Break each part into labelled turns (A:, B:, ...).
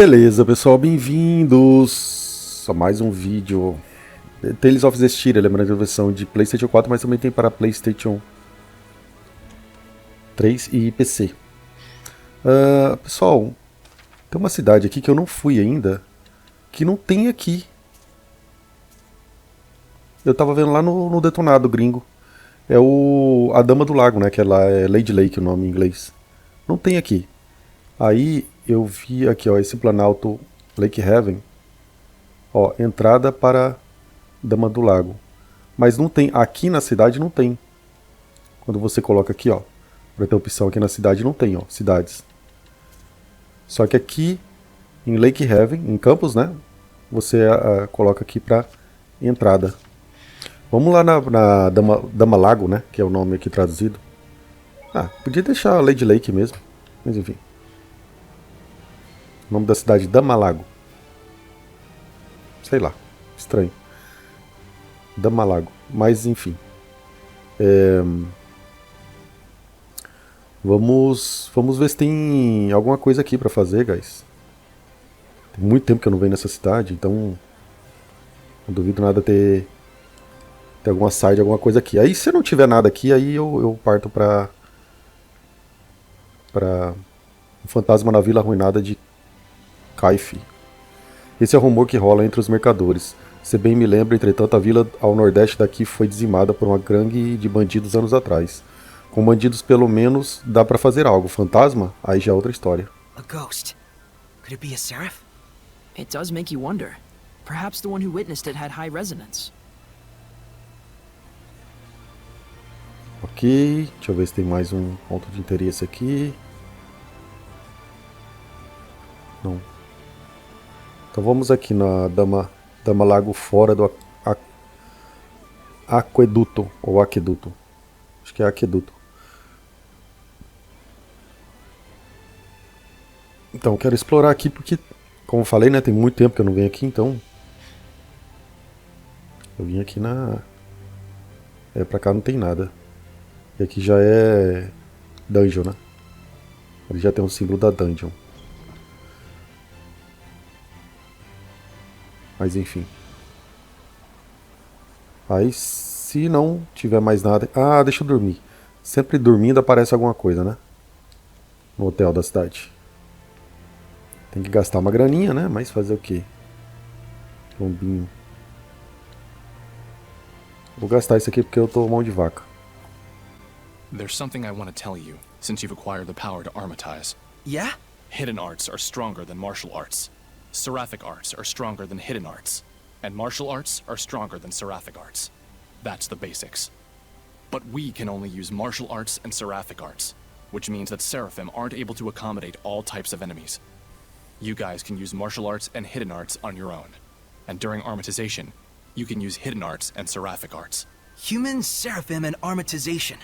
A: Beleza, pessoal, bem-vindos a mais um vídeo. Tales of Zestiria, lembrando que é a versão de PlayStation 4, mas também tem para PlayStation 3 e PC. Pessoal, tem uma cidade aqui que eu não fui ainda, que não tem aqui. Eu tava vendo lá no Detonado gringo. É a Dama do Lago, né? Que ela é Lady Lake, o nome em inglês. Não tem aqui. Aí eu vi aqui, ó, esse planalto Lake Haven. Ó, entrada para Dama do Lago. Mas não tem, aqui na cidade não tem. Quando você coloca aqui, ó, para ter opção aqui na cidade não tem, ó, cidades. Só que aqui em Lake Haven, em Campos, né, você coloca aqui para entrada. Vamos lá na Dama Lago, né, que é o nome aqui traduzido. Podia deixar Lady Lake mesmo, mas enfim. O nome da cidade, Dama Lago. Sei lá, estranho. Dama Lago, mas enfim. Vamos ver se tem alguma coisa aqui pra fazer, guys. Tem muito tempo que eu não venho nessa cidade, então não duvido nada ter alguma side, alguma coisa aqui. Aí se não tiver nada aqui, aí eu parto pra o fantasma na vila arruinada de Kaifi. Esse é o rumor que rola entre os mercadores. Se bem me lembro, entretanto, a vila ao nordeste daqui foi dizimada por uma gangue de bandidos anos atrás. Com bandidos, pelo menos, dá pra fazer algo. Fantasma? Aí já é outra história.
B: A ghost. Could it be a seraph? It does make you wonder. Perhaps the one who witnessed it had high resonance.
A: Ok, deixa eu ver se tem mais um ponto de interesse aqui. Não. Então vamos aqui na Dama Lago fora do aqueduto, ou aqueduto. Acho que é aqueduto. Então, quero explorar aqui porque, como eu falei, né, tem muito tempo que eu não venho aqui, então eu vim aqui pra cá não tem nada. E aqui já é dungeon, né? Ele já tem um símbolo da dungeon. Mas enfim. Aí se não tiver mais nada... deixa eu dormir. Sempre dormindo aparece alguma coisa, né? No hotel da cidade. Tem que gastar uma graninha, né? Mas fazer o quê? Lombinho. Vou gastar isso aqui porque eu tô mão de vaca.
C: There's something I want to tell you, since you've acquired the power to armatize.
B: Yeah?
C: Hidden arts are stronger than martial arts. Seraphic arts are stronger than hidden arts. And martial arts are stronger than seraphic arts. That's the basics. But we can only use martial arts and seraphic arts, which means that seraphim aren't able to accommodate all types of enemies. You guys can use martial arts and hidden arts on your own. And during armatization, you can use hidden arts and seraphic arts.
B: Human, seraphim, and armatization.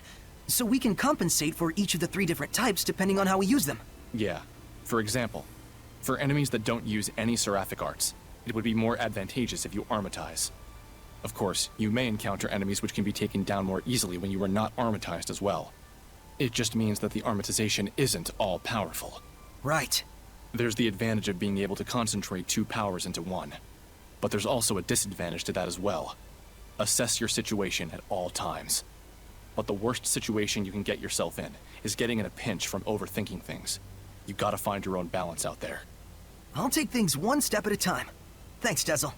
B: So we can compensate for each of the three different types depending on how we use them.
C: Yeah. For example, for enemies that don't use any seraphic arts, it would be more advantageous if you armatize. Of course, you may encounter enemies which can be taken down more easily when you are not armatized as well. It just means that the armatization isn't all powerful.
B: Right.
C: There's the advantage of being able to concentrate two powers into one. But there's also a disadvantage to that as well. Assess your situation at all times. But the worst situation you can get yourself in is getting in a pinch from overthinking things. You gotta find your own balance out there.
B: I'll take things one step at a time. Thanks, Dezel.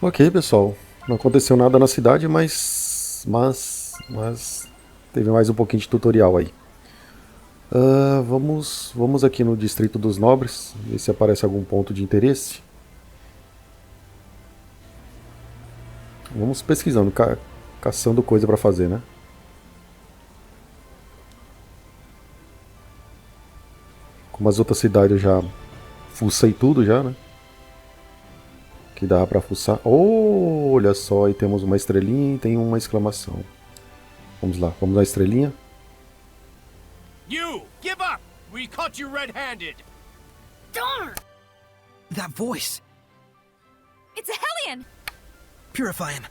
A: Ok, pessoal. Não aconteceu nada na cidade, mas teve mais um pouquinho de tutorial aí. Vamos aqui no Distrito dos Nobres, ver se aparece algum ponto de interesse. Vamos pesquisando, caçando coisa pra fazer, né? Como as outras cidades eu já fuçei tudo já, né? Que dá pra fuçar. Oh, olha só, aí temos uma estrelinha e tem uma exclamação. Vamos lá, vamos na estrelinha.
D: You! Give up! We caught you red-handed!
E: Darn!
B: That voice.
E: It's a Hellion!
B: Purify him.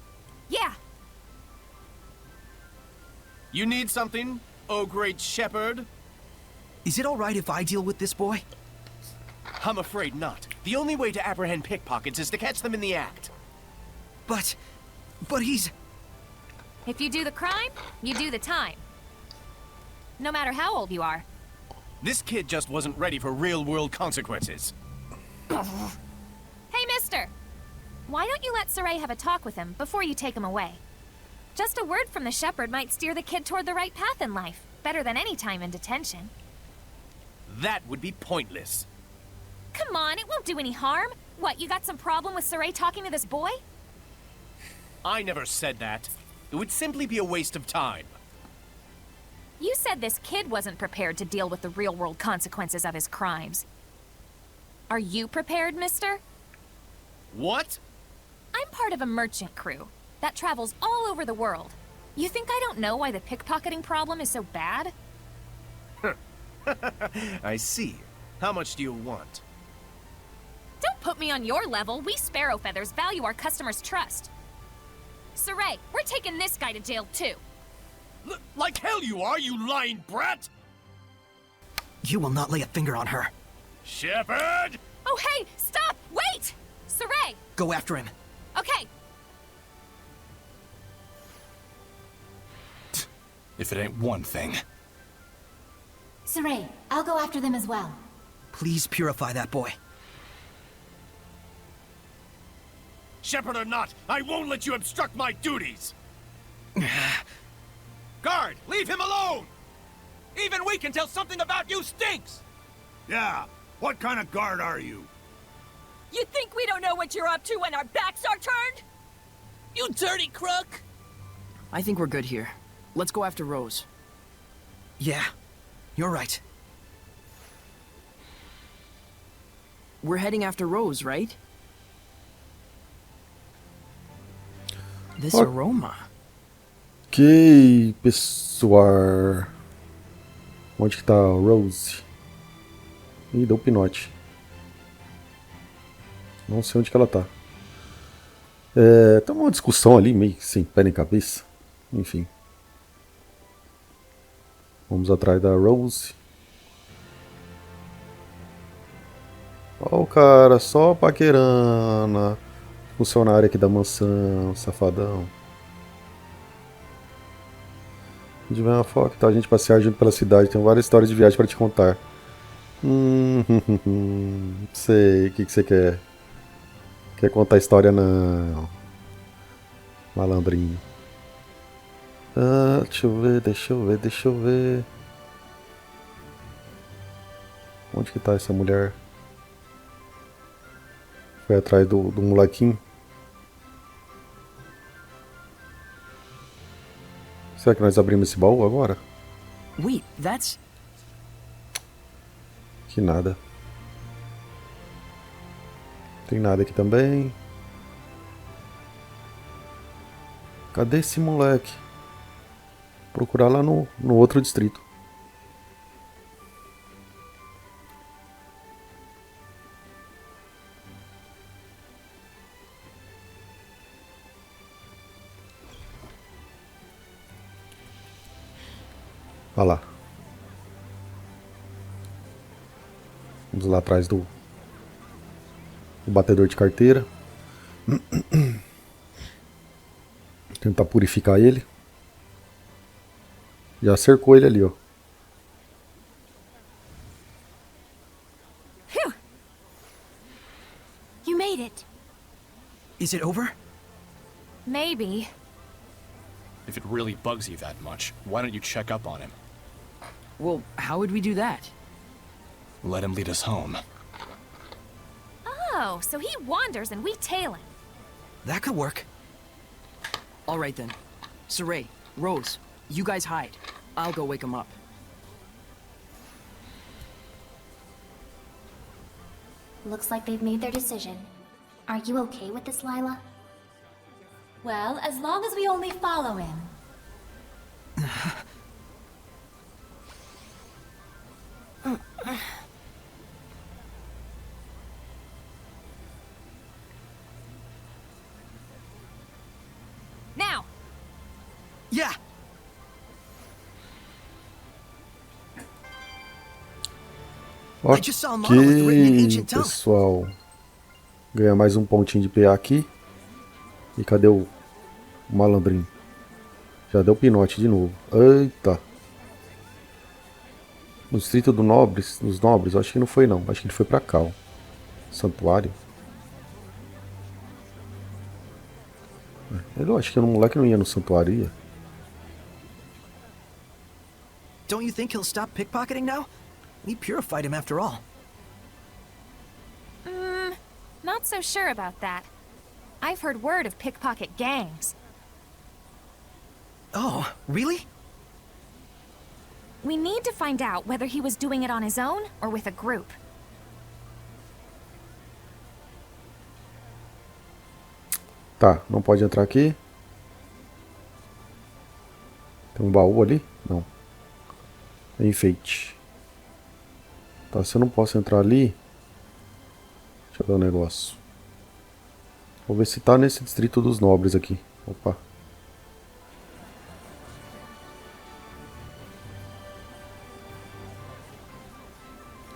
E: Yeah.
D: You need something, oh great shepherd?
B: Is it alright if I deal with this boy?
D: I'm afraid not. The only way to apprehend pickpockets is to catch them in the act.
B: But he's...
E: If you do the crime, you do the time. No matter how old you are.
D: This kid just wasn't ready for real-world consequences.
E: Hey, mister! Why don't you let Saray have a talk with him before you take him away? Just a word from the shepherd might steer the kid toward the right path in life, better than any time in detention.
D: That would be pointless.
E: Come on, it won't do any harm. What, you got some problem with Saray talking to this boy?
D: I never said that. It would simply be a waste of time.
E: You said this kid wasn't prepared to deal with the real-world consequences of his crimes. Are you prepared, mister?
D: What?
E: I'm part of a merchant crew that travels all over the world. You think I don't know why the pickpocketing problem is so bad?
D: I see. How much do you want?
E: Don't put me on your level. We Sparrow Feathers value our customers' trust. Saray, we're taking this guy to jail too.
D: Like hell you are, you lying brat!
B: You will not lay a finger on her.
D: Shepherd!
E: Oh hey, stop! Wait! Saray!
B: Go after him.
E: Okay,
C: If it ain't one thing.
F: Saray, I'll go after them as well.
B: Please purify that boy.
D: Shepherd or not, I won't let you obstruct my duties! Guard, leave him alone! Even we can tell something about you stinks!
G: Yeah, what kind of guard are you?
H: You think we don't know what you're up to when our backs are turned? You dirty crook!
B: I think we're good here. Let's go after Rose. Yeah, you're right. We're heading after Rose, right? This
A: What?
B: aroma.
A: Ok, pessoal. Onde que tá a Rose? Ih, deu pinote. Não sei onde que ela tá. Tá uma discussão ali, meio sem pé nem cabeça. Enfim. Vamos atrás da Rose. Ó o cara, só paquerana. Funcionário aqui da mansão, safadão. A gente vê uma foto, tá? A gente passear junto pela cidade. Tem várias histórias de viagem pra te contar. Sei, o que você quer? Quer contar história não, malandrinho. Deixa eu ver. Onde que tá essa mulher? Foi atrás do molequinho. Será que nós abrimos esse baú agora?
B: Wait, that's...
A: Que nada. Tem nada aqui também. Cadê esse moleque? Procurar lá no outro distrito. Olha lá. Vamos lá atrás do batedor de carteira. Tentar purificar ele. Já cercou ele ali, ó.
F: Phew! You made it.
B: Is it over?
E: maybe.
C: If it really bugs you that much, why don't you check up on him?
B: Well, how would we do that?
C: Let him lead us home.
E: Oh, so he wanders and we tail him.
B: That could work. All right then. Saray, Rose, you guys hide. I'll go wake him up.
F: Looks like they've made their decision. Are you okay with this, Lila? Well, as long as we only follow him.
B: Yeah. I just saw a model with written in
A: Ok,
B: ancient tongue.
A: pessoal. Ganhar mais um pontinho de PA aqui. E cadê o malandrinho? Já deu pinote de novo. Eita. No distrito do Nobres, dos Nobres, acho que não foi não. Acho que ele foi pra cá, ó. Santuário. Eu acho que o moleque não ia no santuário, ia.
B: Don't you think he'll stop pickpocketing now? We purified him after all.
E: Not so sure about that. I've heard word of pickpocket gangs.
B: Oh, really?
E: We need to find out whether he was doing it on his own or with a group.
A: Tá, não pode entrar aqui. Tem um baú ali? Não. É enfeite. Tá, se eu não posso entrar ali... Deixa eu ver o negócio. Vou ver se tá nesse distrito dos nobres aqui. Opa.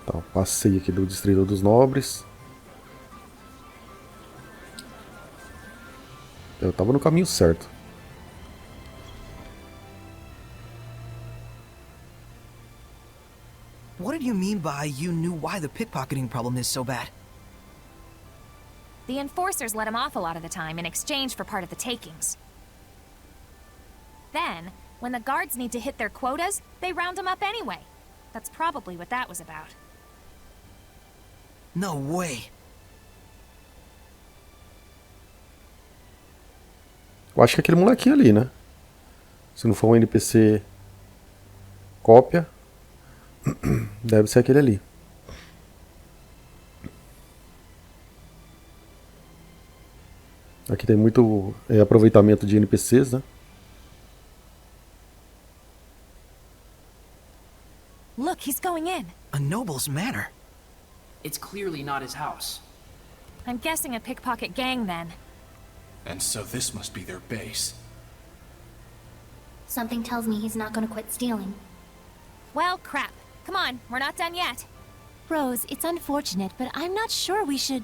A: Tá, passei aqui do distrito dos nobres. Eu tava no caminho certo.
B: What did you mean by you knew why the pickpocketing problem is so bad?
E: The enforcers let him off a lot of the time in exchange for part of the takings. Then, when the guards need to hit their quotas, they round him up anyway. That's probably what that was about.
B: No way.
A: Eu acho que é aquele molequinho ali, né? Se não for um NPC cópia, deve ser aquele ali. Aqui tem muito aproveitamento de NPCs, né?
E: Look, he's going in.
B: A noble's manor. It's clearly not his house.
E: I'm guessing a pickpocket gang then.
C: And so this must be their base.
F: Something tells me he's not gonna quit stealing.
E: Well, crap. Come on, we're not done yet.
I: Rose, it's unfortunate, but I'm not sure we should...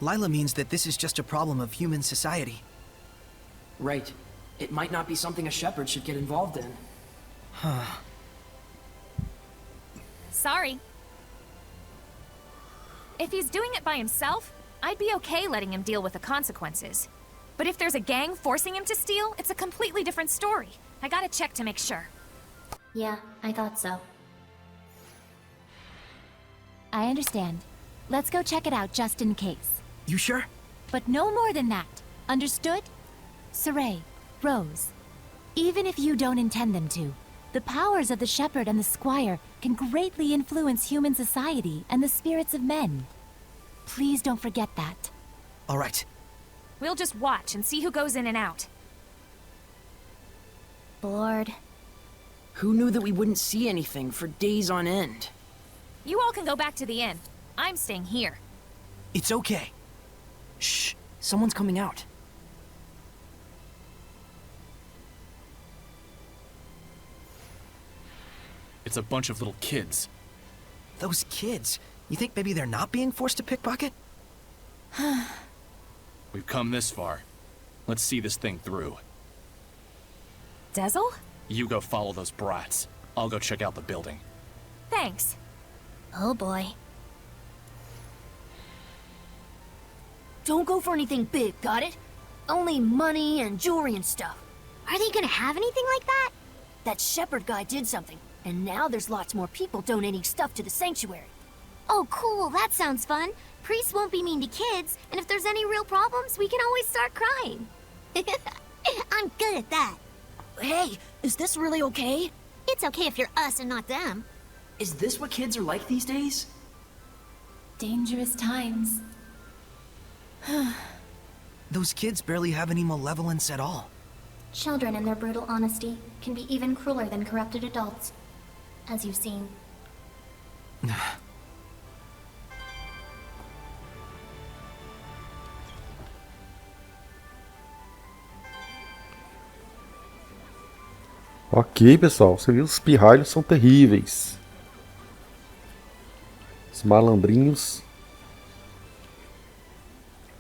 B: Lila means that this is just a problem of human society.
J: Right. It might not be something a shepherd should get involved in.
E: Sorry. If he's doing it by himself, I'd be okay letting him deal with the consequences. But if there's a gang forcing him to steal, it's a completely different story. I gotta check to make sure.
F: Yeah, I thought so.
I: I understand. Let's go check it out just in case.
B: You sure?
I: But no more than that. Understood? Saray, Rose. Even if you don't intend them to, the powers of the shepherd and the squire can greatly influence human society and the spirits of men. Please don't forget that.
B: All right.
E: We'll just watch and see who goes in and out.
F: Bored.
J: Who knew that we wouldn't see anything for days on end?
E: You all can go back to the inn. I'm staying here.
B: It's okay.
J: Shh! Someone's coming out.
C: It's a bunch of little kids.
B: Those kids. You think maybe they're not being forced to pickpocket?
C: We've come this far. Let's see this thing through.
E: Dezel?
C: You go follow those brats. I'll go check out the building.
E: Thanks.
F: Oh boy.
K: Don't go for anything big, got it? Only money and jewelry and stuff.
F: Are they gonna have anything like that?
K: That shepherd guy did something, and now there's lots more people donating stuff to the sanctuary.
F: Oh cool, that sounds fun. Priests won't be mean to kids, and if there's any real problems, we can always start crying. I'm good at that.
K: Hey, is this really okay?
F: It's okay if you're us and not them.
J: Is this what kids are like these days?
I: Dangerous times.
B: Those kids barely have any malevolence at all.
F: Children and their brutal honesty can be even crueler than corrupted adults, as you've seen.
A: Ok, pessoal. Você viu? Os pirralhos são terríveis. Os malandrinhos.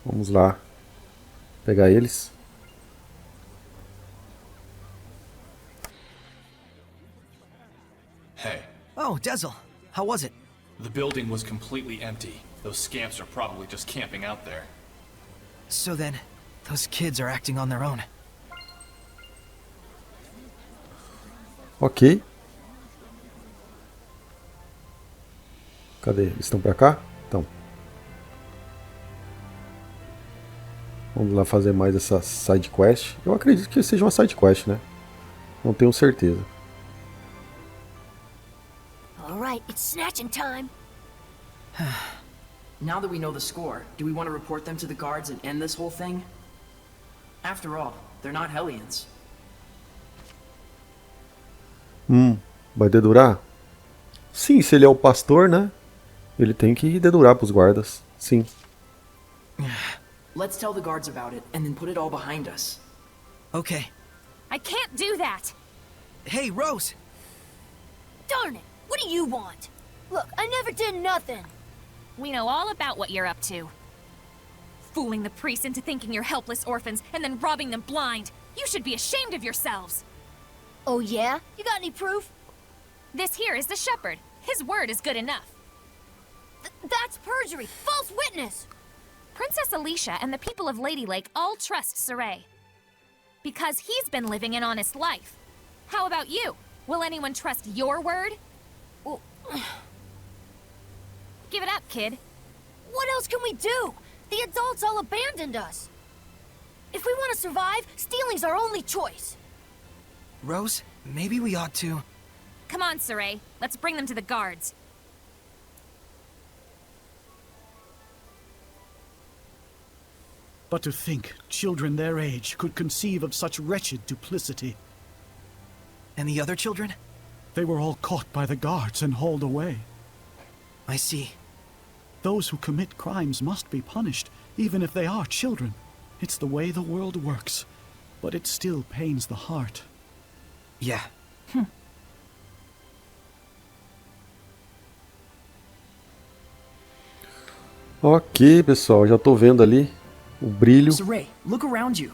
A: Vamos lá. Pegar eles.
C: Hey,
B: Oh, Dezel. How was it?
C: the building was completely empty. Those scamps are probably just camping out there.
B: So then, those kids are acting on their own.
A: Ok. Cadê? Eles estão pra cá? Então. Vamos lá fazer mais essa side quest. Eu acredito que seja uma side quest, né? Não tenho certeza.
K: Alright, it's snatching time.
J: Now that we know the score, do we want to report them to the guards and end this whole thing? After all, they're not Hellions.
A: Vai dedurar? Sim, se ele é o pastor, né? Ele tem que dedurar pros guardas. Sim.
J: Let's tell the guards about it and then put it all behind us.
B: Okay.
E: I can't do that!
B: Hey, Rose!
K: Darn it! What do you want? Look, I never did nothing.
E: We know all about what you're up to. Fooling the priests into thinking you're helpless orphans and then robbing them blind. You should be ashamed of yourselves!
K: Oh yeah? You got any proof?
E: This here is the shepherd. His word is good enough.
K: That's perjury! False witness!
E: Princess Alicia and the people of Lady Lake all trust Saray. Because he's been living an honest life. How about you? Will anyone trust your word?
K: Well,
E: Give it up, kid.
K: what else can we do? The adults all abandoned us. If we want to survive, stealing's our only choice.
B: Rose, maybe we ought to...
E: Come on, Saray. Let's bring them to the guards.
L: But to think children their age could conceive of such wretched duplicity.
B: And the other children?
L: They were all caught by the guards and hauled away.
B: I see.
L: Those who commit crimes must be punished, even if they are children. It's the way the world works, but it still pains the heart.
B: Yeah.
A: Ok, pessoal. Já tô vendo ali o brilho.
J: Saray, look around you.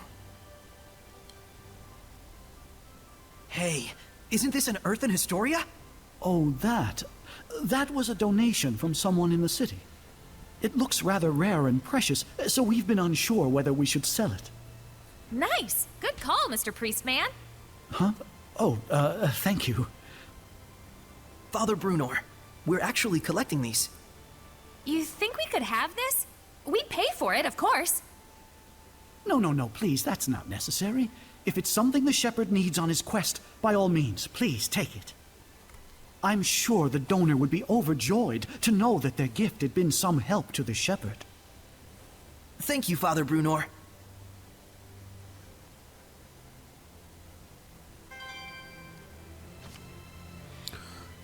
B: Hey, isn't this an Earth in Historia?
L: Oh, that. That was a donation from someone in the city. It looks rather rare and precious, so we've been unsure whether we should sell it.
E: Nice! Good call, Mr. Priestman.
L: Huh? Oh, thank you.
B: Father Brunor, we're actually collecting these.
E: You think we could have this? We'd pay for it, of course.
L: No, please, that's not necessary. If it's something the shepherd needs on his quest, by all means, please take it. I'm sure the donor would be overjoyed to know that their gift had been some help to the shepherd.
B: Thank you, Father Brunor.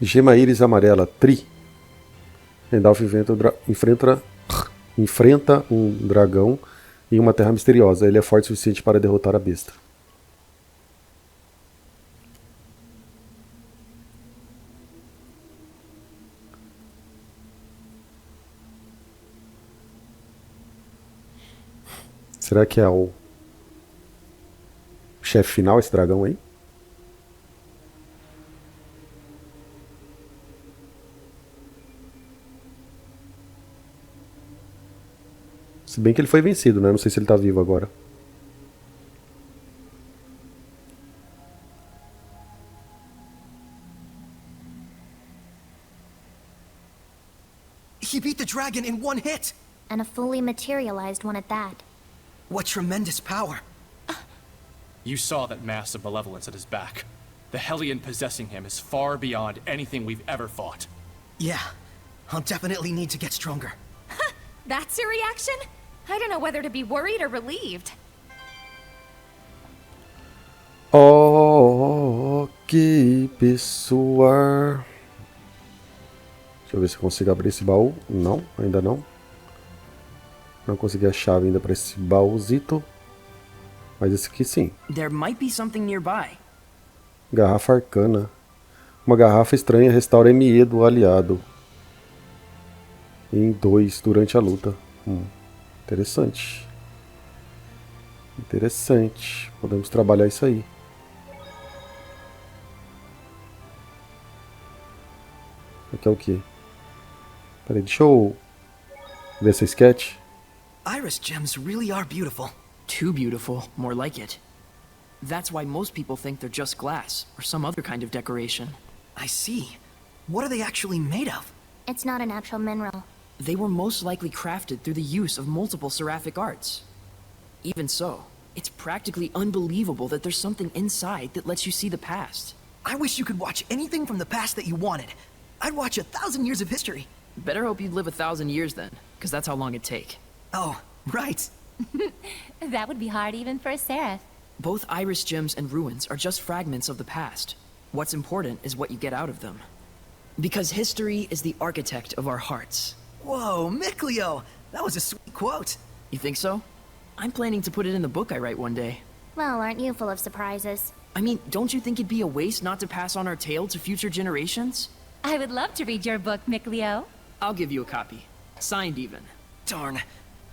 A: Gema íris amarela, Tri. Randolph enfrenta um dragão em uma terra misteriosa. Ele é forte o suficiente para derrotar a besta. Será que é o chefe final, esse dragão aí? Se bem que ele foi vencido, né? Não sei se ele tá vivo agora.
B: He beat the dragon in one hit!
F: And a fully materialized one at that.
B: What tremendous power!
C: You saw that mass of malevolence at his back. The Hellion possessing him is far beyond anything we've ever fought.
B: Yeah, I'll definitely need to get stronger.
E: That's your reaction? I don't know whether to be worried or relieved.
A: Ok, pessoal. Deixa eu ver se eu consigo abrir esse baú. Não, ainda não. Não consegui a chave ainda para esse baúzito. Mas esse aqui sim.
J: There might be something nearby.
A: Garrafa arcana. Uma garrafa estranha restaura ME do aliado. Em 2 durante a luta. Interessante. Interessante. Podemos trabalhar isso aí. Aqui é o quê? Peraí, deixa eu ver essa sketch.
J: Iris gems really are beautiful. Too beautiful, more like it. That's why most people think they're just glass, or some other kind of decoration. I see. What are they actually made of?
F: It's not a natural mineral.
J: They were most likely crafted through the use of multiple seraphic arts. Even so, it's practically unbelievable that there's something inside that lets you see the past.
B: I wish you could watch anything from the past that you wanted. I'd watch 1,000 years of history.
J: Better hope you'd live 1,000 years then, because that's how long it'd take.
B: Oh, right.
I: That would be hard even for a seraph.
J: Both Iris gems and ruins are just fragments of the past. What's important is what you get out of them. Because history is the architect of our hearts.
B: Whoa, Micklio! That was a sweet quote.
J: You think so? I'm planning to put it in the book I write one day.
F: Well, aren't you full of surprises?
J: I mean, don't you think it'd be a waste not to pass on our tale to future generations?
I: I would love to read your book, Micklio.
J: I'll give you a copy. Signed even.
B: Darn.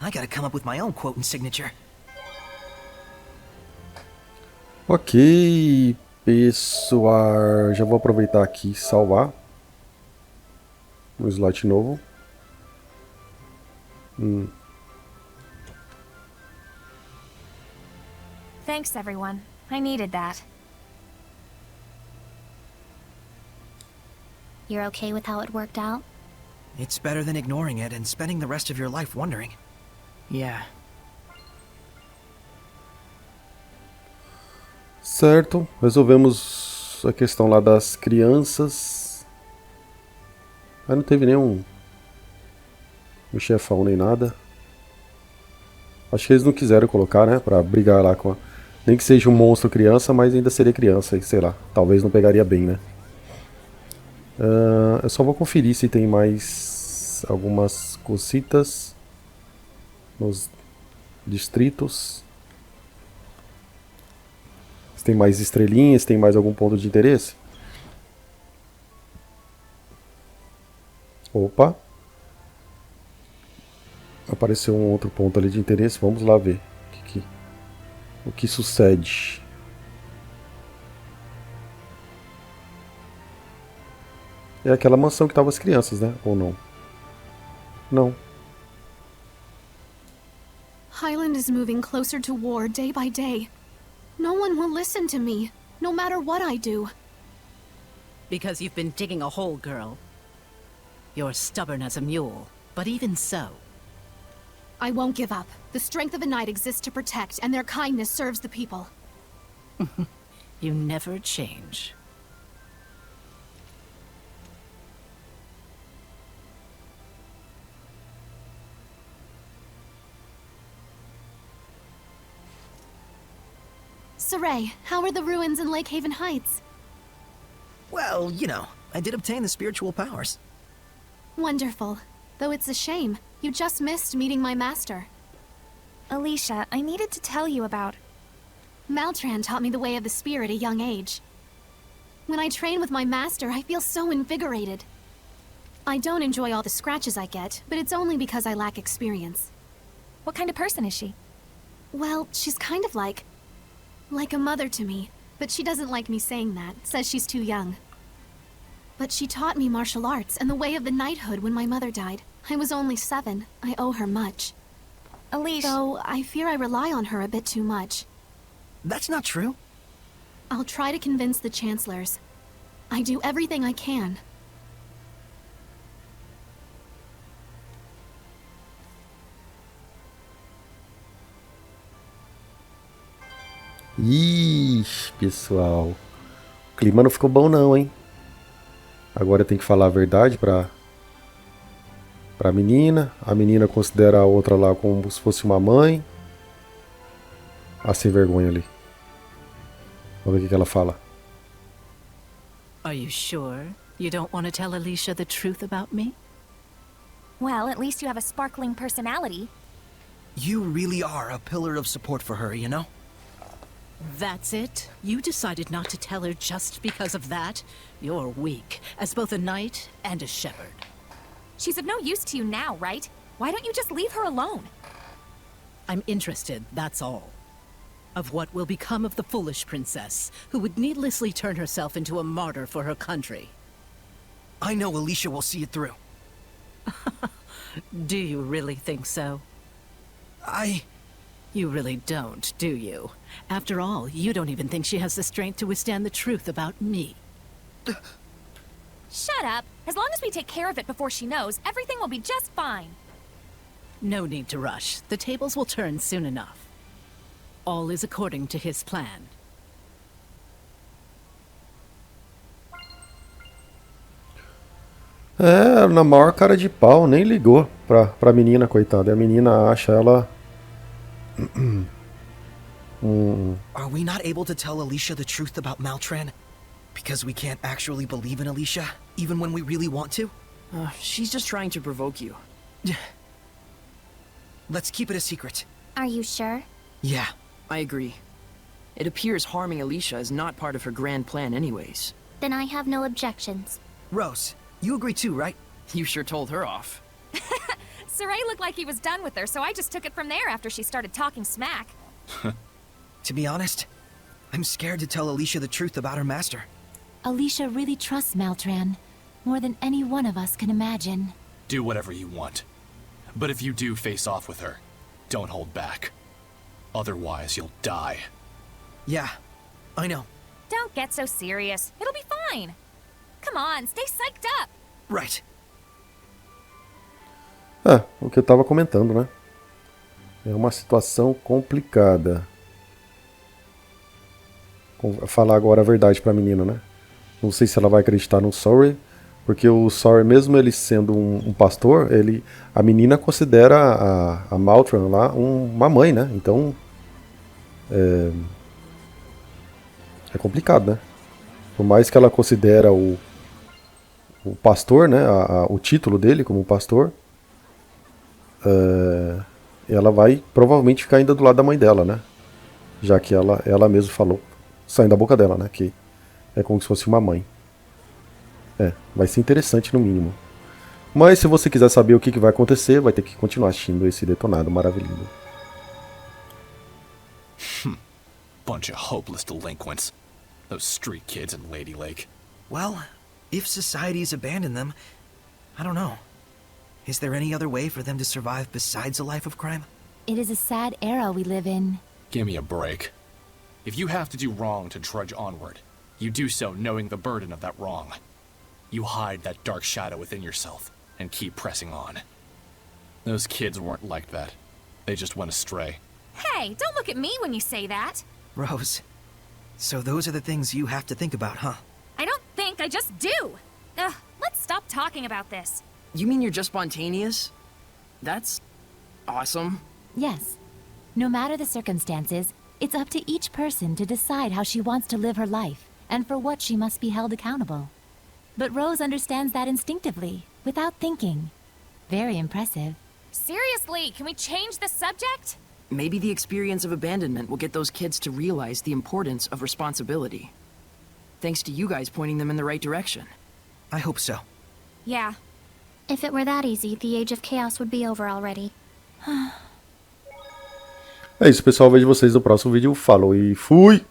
B: I gotta come up with my own quote and signature.
A: Ok, pessoal. Já vou aproveitar aqui e salvar. Um slot novo.
E: Thanks, everyone. I needed that.
F: You're okay with how it worked out?
B: It's better than ignoring it and spending the rest of your life wondering.
J: Yeah.
A: Certo, resolvemos a questão lá das crianças. Mas não teve nenhum chefão nem nada. Acho que eles não quiseram colocar, né? Pra brigar lá com a... Nem que seja um monstro criança, mas ainda seria criança, sei lá. Talvez não pegaria bem, né? Eu só vou conferir se tem mais algumas cositas nos distritos. Se tem mais estrelinhas, se tem mais algum ponto de interesse. Opa! Apareceu um outro ponto ali de interesse. Vamos lá ver o que sucede. É aquela mansão que estavam as crianças, né? Ou não? Não.
M: Highland is moving closer to war day by day. No one will listen to me, no matter what I do.
N: Because you've been digging a hole, girl. You're stubborn as a mule, but even so.
M: I won't give up. The strength of a knight exists to protect, and their kindness serves the people.
N: You never change.
M: Saray, how are the ruins in Lake Haven Heights?
B: Well, you know, I did obtain the spiritual powers.
M: Wonderful. Though it's a shame. You just missed meeting my master.
E: Alicia, I needed to tell you about...
M: Maltran taught me the way of the spear at a young age. When I train with my master, I feel so invigorated. I don't enjoy all the scratches I get, but it's only because I lack experience.
E: What kind of person is she?
M: Well, she's kind of like a mother to me, but she doesn't like me saying that, says she's too young. But she taught me martial arts and the way of the knighthood when my mother died. I was only 7. I owe her much.
E: Alicia...
M: Though, I fear I rely on her a bit too much.
B: That's not true.
M: I'll try to convince the chancellors. I do everything I can.
A: Ixi, pessoal. O clima não ficou bom não, hein? Agora tem que falar a verdade pra menina. A menina considera a outra lá como se fosse uma mãe. Ah, sem vergonha ali. Vamos ver o que ela fala.
N: Are you sure you don't want to tell Alicia the truth about me?
E: Well, at least you have a sparkling personality.
B: You really are a pillar of support for her, you know?
N: That's it? You decided not to tell her just because of that? You're weak, as both a knight and a shepherd.
E: She's of no use to you now, right? Why don't you just leave her alone?
N: I'm interested, that's all. Of what will become of the foolish princess, who would needlessly turn herself into a martyr for her country.
J: I know Alicia will see it through.
N: Do you really think so? You really don't, do you? After all, you don't even think she has the strength to withstand the truth about me.
E: Shut up. As long as we take care of it before she knows, everything will be just fine.
N: No need to rush. The tables will turn soon enough. All is according to his plan.
A: É, na maior cara de pau, nem ligou pra menina, coitada. A menina acha ela...
J: Are we not able to tell Alicia the truth about Maltran? Because we can't actually believe in Alicia, even when we really want to?
B: She's just trying to provoke you.
J: Let's keep it a secret.
F: Are you sure?
J: Yeah.
B: I agree. It appears harming Alicia is not part of her grand plan anyways.
F: Then I have no objections.
J: Rose, you agree too, right?
B: You sure told her off.
E: Saray looked like he was done with her, so I just took it from there after she started talking smack.
J: To be honest, I'm scared to tell Alicia the truth about her master.
I: Alicia really trusts Maltran, more than any one of us can imagine.
C: Do whatever you want. But if you do face off with her, don't hold back. Otherwise, you'll die.
J: Yeah, I know.
E: Don't get so serious. It'll be fine. Come on, stay psyched up.
J: Right.
A: É, o que eu tava comentando, né? É uma situação complicada. Vou falar agora a verdade pra menina, né? Não sei se ela vai acreditar no Sorry, porque o Sorry, mesmo ele sendo um pastor, a menina considera a Maltran lá uma mãe, né? Então é complicado, né? Por mais que ela considera o pastor, né? O título dele como pastor, ela vai provavelmente ficar ainda do lado da mãe dela, né? Já que ela mesma falou, saindo da boca dela, né? Que é como se fosse uma mãe. Vai ser interessante no mínimo. Mas se você quiser saber o que vai acontecer, vai ter que continuar assistindo esse Detonado maravilhoso.
C: Bunch of hopeless delinquents. Those street kids in Lady Lake.
J: Well, if society's abandoned them, I don't know. Is there any other way for them to survive besides a life of crime?
I: It is a sad era we live in.
C: Give me a break. If you have to do wrong to trudge onward, you do so knowing the burden of that wrong. You hide that dark shadow within yourself and keep pressing on. Those kids weren't like that. They just went astray.
E: Hey, don't look at me when you say that.
J: Rose, so those are the things you have to think about, huh?
E: I don't think, I just do. Ugh, let's stop talking about this.
B: You mean you're just spontaneous? That's awesome.
I: Yes. No matter the circumstances, it's up to each person to decide how she wants to live her life, and for what she must be held accountable. But Rose understands that instinctively, without thinking. Very impressive.
E: Seriously, can we change the subject?
B: Maybe the experience of abandonment will get those kids to realize the importance of responsibility. Thanks to you guys pointing them in the right direction.
J: I hope so.
E: Yeah.
F: If it were that easy, the Age of Chaos would be over already.
A: É isso, pessoal. Vejo vocês no próximo vídeo. Falou e fui!